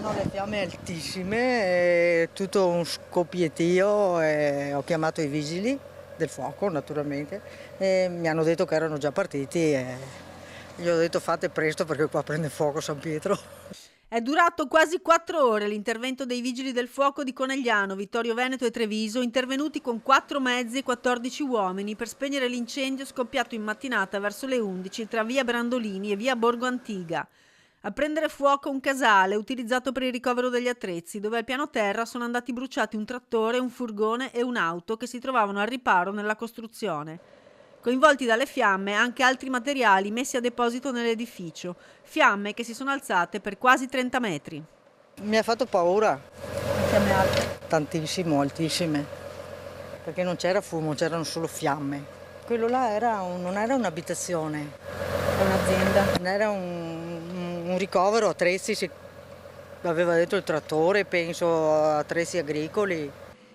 Erano le fiamme altissime, tutto un scoppiettio e ho chiamato i vigili del fuoco naturalmente e mi hanno detto che erano già partiti e gli ho detto fate presto perché qua prende fuoco San Pietro. È durato quasi 4 ore l'intervento dei Vigili del Fuoco di Conegliano, Vittorio Veneto e Treviso, intervenuti con 4 mezzi e 14 uomini per spegnere l'incendio scoppiato in mattinata verso le 11 tra via Brandolini e via Borgo Antiga. A prendere fuoco un casale utilizzato per il ricovero degli attrezzi, dove al piano terra sono andati bruciati un trattore, un furgone e un'auto che si trovavano al riparo nella costruzione. Coinvolti dalle fiamme anche altri materiali messi a deposito nell'edificio, fiamme che si sono alzate per quasi 30 metri. Mi ha fatto paura, Fiamme alte. tantissimo, altissime, perché non c'era fumo, c'erano solo fiamme. Quello là non era un'abitazione, È un'azienda. era un ricovero attrezzi, aveva detto il trattore, penso attrezzi agricoli.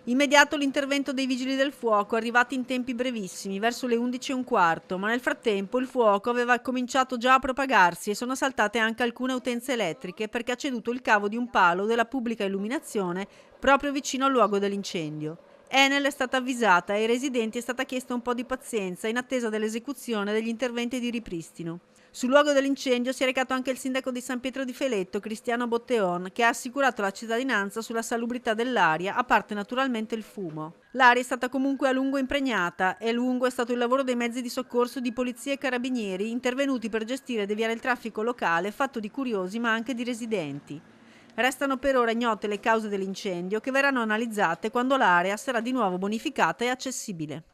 Immediato l'intervento dei vigili del fuoco, arrivati in tempi brevissimi, verso le 11:15, ma nel frattempo il fuoco aveva cominciato già a propagarsi e sono saltate anche alcune utenze elettriche perché ha ceduto il cavo di un palo della pubblica illuminazione proprio vicino al luogo dell'incendio. Enel è stata avvisata e ai residenti è stata chiesta un po' di pazienza in attesa dell'esecuzione degli interventi di ripristino. Sul luogo dell'incendio si è recato anche il sindaco di San Pietro di Feletto, Cristiano Botteon, che ha assicurato la cittadinanza sulla salubrità dell'aria, a parte naturalmente il fumo. L'aria è stata comunque a lungo impregnata e lungo è stato il lavoro dei mezzi di soccorso di polizia e carabinieri intervenuti per gestire e deviare il traffico locale, fatto di curiosi ma anche di residenti. Restano per ora ignote le cause dell'incendio che verranno analizzate quando l'area sarà di nuovo bonificata e accessibile.